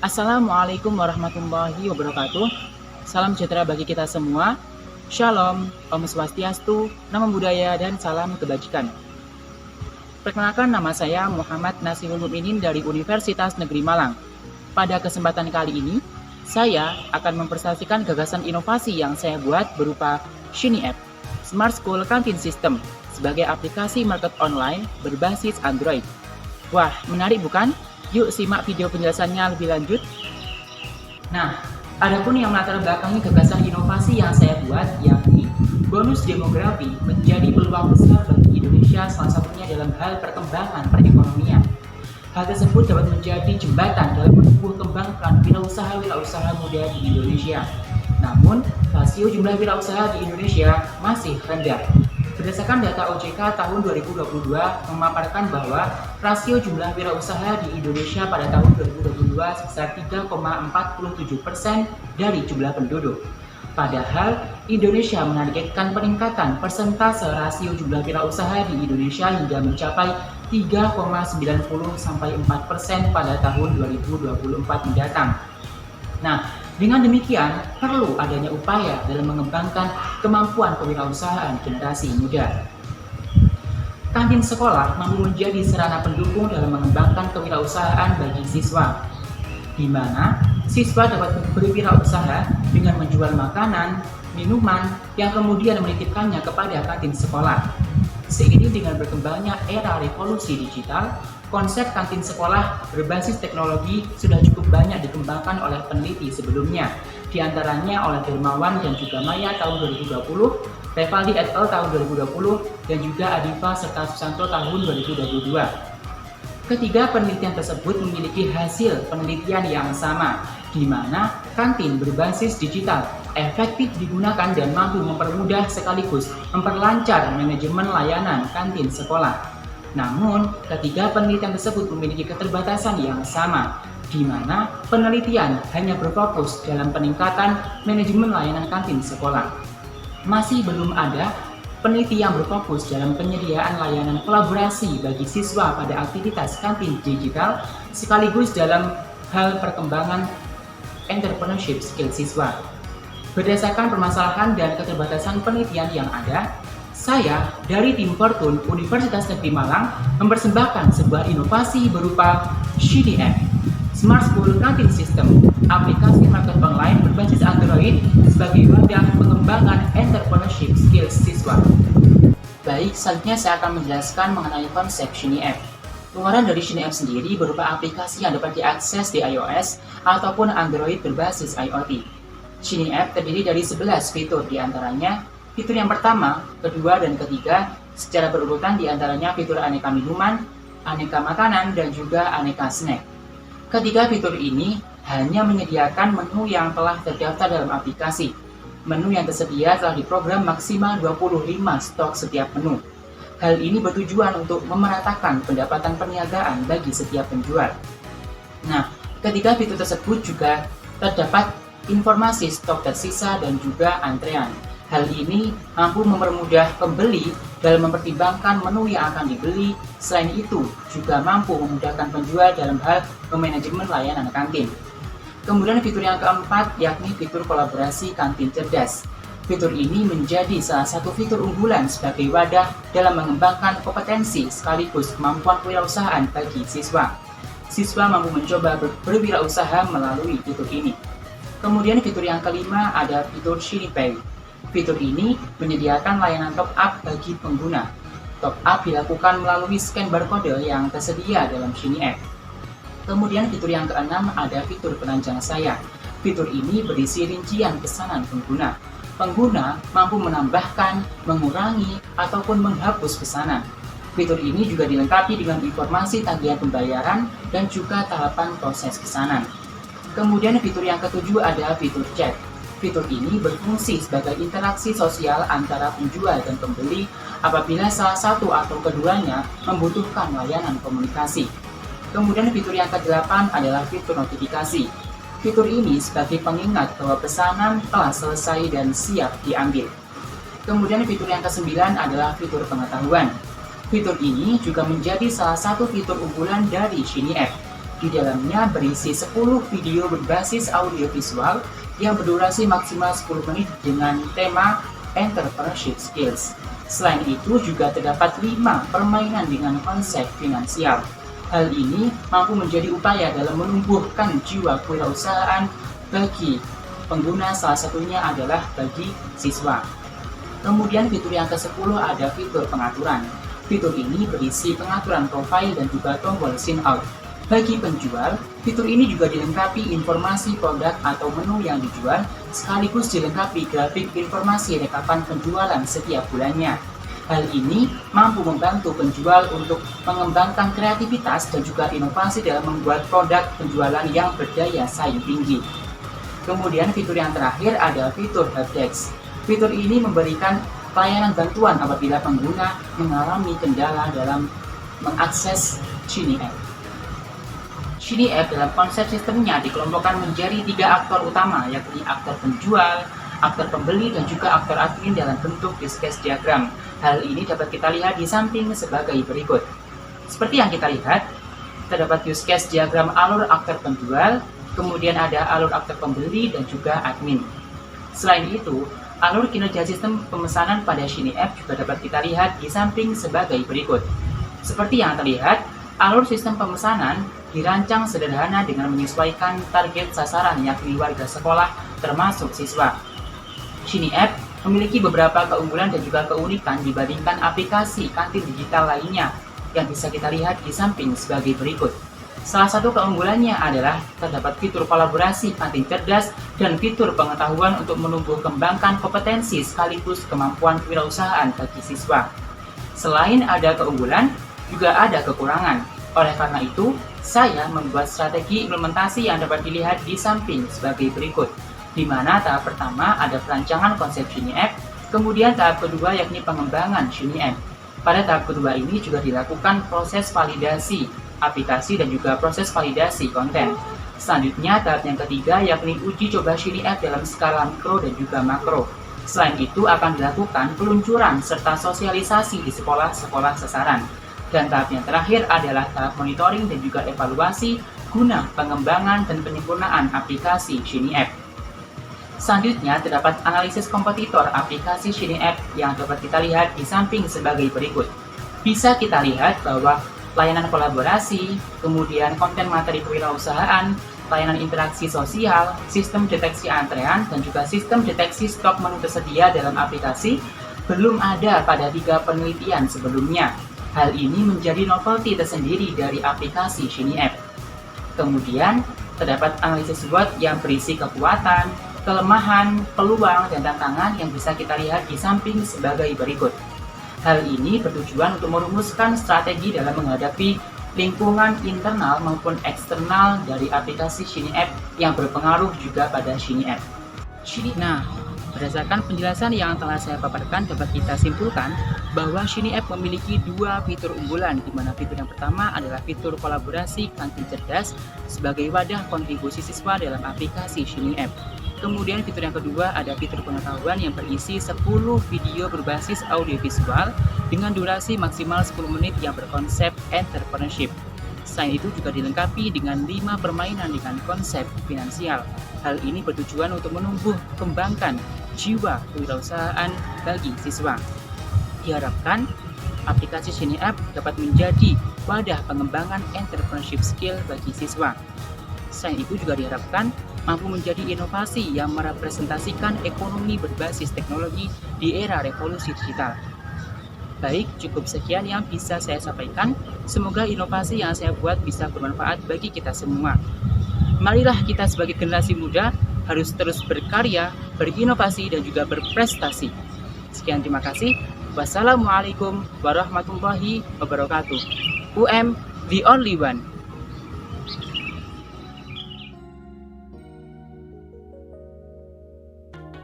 Assalamualaikum warahmatullahi wabarakatuh. Salam sejahtera bagi kita semua. Shalom, Om Swastiastu, Namo Buddhaya, dan salam kebajikan. Perkenalkan, nama saya Muhammad Nasirul Mukminin dari Universitas Negeri Malang. Pada kesempatan kali ini, saya akan mempresentasikan gagasan inovasi yang saya buat berupa Shiny App, Smart School Canteen System, sebagai aplikasi market online berbasis Android. Wah, menarik bukan? Yuk simak video penjelasannya lebih lanjut. Nah, adapun yang melatar belakangi gagasan inovasi yang saya buat, yakni bonus demografi menjadi peluang besar bagi Indonesia, salah satunya dalam hal perkembangan perekonomian. Hal tersebut dapat menjadi jembatan dalam menumbuh kembangkan wirausaha muda di Indonesia. Namun, rasio jumlah wirausaha di Indonesia masih rendah. Berdasarkan data OJK tahun 2022 memaparkan bahwa rasio jumlah wirausaha di Indonesia pada tahun 2022 sebesar 3,47% dari jumlah penduduk. Padahal Indonesia menargetkan peningkatan persentase rasio jumlah wirausaha di Indonesia hingga mencapai 3,90-4% pada tahun 2024 mendatang. Nah, dengan demikian, perlu adanya upaya dalam mengembangkan kemampuan kewirausahaan generasi muda. Kantin sekolah mampu menjadi sarana pendukung dalam mengembangkan kewirausahaan bagi siswa, di mana siswa dapat berwirausaha dengan menjual makanan, minuman, yang kemudian menitipkannya kepada kantin sekolah. Seiring dengan berkembangnya era revolusi digital, konsep kantin sekolah berbasis teknologi sudah cukup banyak dikembangkan oleh peneliti sebelumnya, diantaranya oleh Dermawan dan juga Maya tahun 2020, Revaldi et al. Tahun 2020, dan juga Adifa serta Susanto tahun 2022. Ketiga penelitian tersebut memiliki hasil penelitian yang sama, di mana kantin berbasis digital efektif digunakan dan mampu mempermudah sekaligus memperlancar manajemen layanan kantin sekolah. Namun, ketiga penelitian tersebut memiliki keterbatasan yang sama, di mana penelitian hanya berfokus dalam peningkatan manajemen layanan kantin sekolah. Masih belum ada peneliti yang berfokus dalam penyediaan layanan kolaborasi bagi siswa pada aktivitas kantin digital, sekaligus dalam hal perkembangan entrepreneurship skill siswa. Berdasarkan permasalahan dan keterbatasan penelitian yang ada, saya dari tim Fortune Universitas Negeri Malang mempersembahkan sebuah inovasi berupa Shiny App, Smart School Canteen System, aplikasi market online berbasis Android sebagai wadah pengembangan entrepreneurship skills siswa. Baik, selanjutnya saya akan menjelaskan mengenai konsep Shiny App. Luaran dari Shiny App sendiri berupa aplikasi yang dapat diakses di iOS ataupun Android berbasis IoT. Shiny App terdiri dari 11 fitur, diantaranya fitur yang pertama, kedua, dan ketiga secara berurutan, diantaranya fitur aneka minuman, aneka makanan, dan juga aneka snack. Ketiga fitur ini hanya menyediakan menu yang telah terdaftar dalam aplikasi. Menu yang tersedia telah diprogram maksimal 25 stok setiap menu. Hal ini bertujuan untuk memeratakan pendapatan perniagaan bagi setiap penjual. Nah, ketiga fitur tersebut juga terdapat informasi stok tersisa dan juga antrean. Hal ini mampu mempermudah pembeli dalam mempertimbangkan menu yang akan dibeli. Selain itu, juga mampu memudahkan penjual dalam hal manajemen layanan kantin. Kemudian fitur yang keempat, yakni fitur kolaborasi kantin cerdas. Fitur ini menjadi salah satu fitur unggulan sebagai wadah dalam mengembangkan kompetensi sekaligus kemampuan kewirausahaan bagi siswa. Siswa mampu mencoba berwirausaha melalui fitur ini. Kemudian fitur yang kelima ada fitur Shiny Pay. Fitur ini menyediakan layanan top up bagi pengguna. Top up dilakukan melalui scan barcode yang tersedia dalam Shiny App. Kemudian fitur yang keenam ada fitur penanjang sayap. Fitur ini berisi rincian pesanan pengguna. Pengguna mampu menambahkan, mengurangi, ataupun menghapus pesanan. Fitur ini juga dilengkapi dengan informasi tagihan pembayaran dan juga tahapan proses pesanan. Kemudian fitur yang ketujuh ada fitur chat. Fitur ini berfungsi sebagai interaksi sosial antara penjual dan pembeli apabila salah satu atau keduanya membutuhkan layanan komunikasi. Kemudian fitur yang ke-8 adalah fitur notifikasi. Fitur ini sebagai pengingat bahwa pesanan telah selesai dan siap diambil. Kemudian fitur yang ke-9 adalah fitur pengetahuan. Fitur ini juga menjadi salah satu fitur unggulan dari Shiny App. Di dalamnya berisi 10 video berbasis audiovisual yang berdurasi maksimal 10 menit dengan tema Entrepreneurship Skills. Selain itu juga terdapat 5 permainan dengan konsep finansial. Hal ini mampu menjadi upaya dalam menumbuhkan jiwa kewirausahaan bagi pengguna, salah satunya adalah bagi siswa. Kemudian fitur yang ke-10 ada fitur pengaturan. Fitur ini berisi pengaturan profil dan juga tombol sign out. Bagi penjual, fitur ini juga dilengkapi informasi produk atau menu yang dijual, sekaligus dilengkapi grafik informasi rekapan penjualan setiap bulannya. Hal ini mampu membantu penjual untuk mengembangkan kreativitas dan juga inovasi dalam membuat produk penjualan yang berdaya saing tinggi. Kemudian fitur yang terakhir ada fitur helpdesk. Fitur ini memberikan pelayanan bantuan apabila pengguna mengalami kendala dalam mengakses Shiny App. Shiny App dalam konsep sistemnya dikelompokkan menjadi 3 aktor utama, yakni aktor penjual, aktor pembeli, dan juga aktor admin dalam bentuk use case diagram. Hal ini dapat kita lihat di samping sebagai berikut. Seperti yang kita lihat, terdapat use case diagram alur aktor penjual, kemudian ada alur aktor pembeli, dan juga admin. Selain itu, alur kinerja sistem pemesanan pada Shiny App juga dapat kita lihat di samping sebagai berikut. Seperti yang terlihat, alur sistem pemesanan dirancang sederhana dengan menyesuaikan target sasaran yakni warga sekolah termasuk siswa. Shiny App memiliki beberapa keunggulan dan juga keunikan dibandingkan aplikasi kantin digital lainnya yang bisa kita lihat di samping sebagai berikut. Salah satu keunggulannya adalah terdapat fitur kolaborasi kantin cerdas dan fitur pengetahuan untuk menumbuh kembangkan kompetensi sekaligus kemampuan kewirausahaan bagi siswa. Selain ada keunggulan, juga ada kekurangan. Oleh karena itu, saya membuat strategi implementasi yang dapat dilihat di samping sebagai berikut, di mana tahap pertama ada perancangan konsep Shiny App, kemudian tahap kedua yakni pengembangan Shiny App. Pada tahap kedua ini juga dilakukan proses validasi aplikasi dan juga proses validasi konten. Selanjutnya tahap yang ketiga yakni uji coba Shiny App dalam skala mikro dan juga makro. Selain itu akan dilakukan peluncuran serta sosialisasi di sekolah-sekolah sasaran. Dan tahap yang terakhir adalah tahap monitoring dan juga evaluasi guna pengembangan dan penyempurnaan aplikasi Shiny App. Selanjutnya terdapat analisis kompetitor aplikasi Shiny App yang dapat kita lihat di samping sebagai berikut. Bisa kita lihat bahwa layanan kolaborasi, kemudian konten materi kewirausahaan, layanan interaksi sosial, sistem deteksi antrean, dan juga sistem deteksi stok menu tersedia dalam aplikasi belum ada pada 3 penelitian sebelumnya. Hal ini menjadi novelty tersendiri dari aplikasi Shiny App. Kemudian, terdapat analisis SWOT yang berisi kekuatan, kelemahan, peluang, dan tantangan yang bisa kita lihat di samping sebagai berikut. Hal ini bertujuan untuk merumuskan strategi dalam menghadapi lingkungan internal maupun eksternal dari aplikasi Shiny App yang berpengaruh juga pada Shiny App. Nah, berdasarkan penjelasan yang telah saya paparkan, dapat kita simpulkan bahwa Shiny App memiliki 2 fitur unggulan, di mana fitur yang pertama adalah fitur kolaborasi kantin cerdas sebagai wadah kontribusi siswa dalam aplikasi Shiny App. Kemudian fitur yang kedua ada fitur pengetahuan yang berisi 10 video berbasis audiovisual dengan durasi maksimal 10 menit yang berkonsep entrepreneurship. Selain itu juga dilengkapi dengan 5 permainan dengan konsep finansial. Hal ini bertujuan untuk menumbuh kembangkan jiwa kewirausahaan bagi siswa. Diharapkan aplikasi Shiny App dapat menjadi wadah pengembangan entrepreneurship skill bagi siswa. Selain itu juga diharapkan mampu menjadi inovasi yang merepresentasikan ekonomi berbasis teknologi di era revolusi digital. Baik, cukup sekian yang bisa saya sampaikan. Semoga inovasi yang saya buat bisa bermanfaat bagi kita semua. Marilah kita sebagai generasi muda harus terus berkarya, berinovasi, dan juga berprestasi. Sekian, terima kasih. Wassalamualaikum warahmatullahi wabarakatuh. UM, the only one.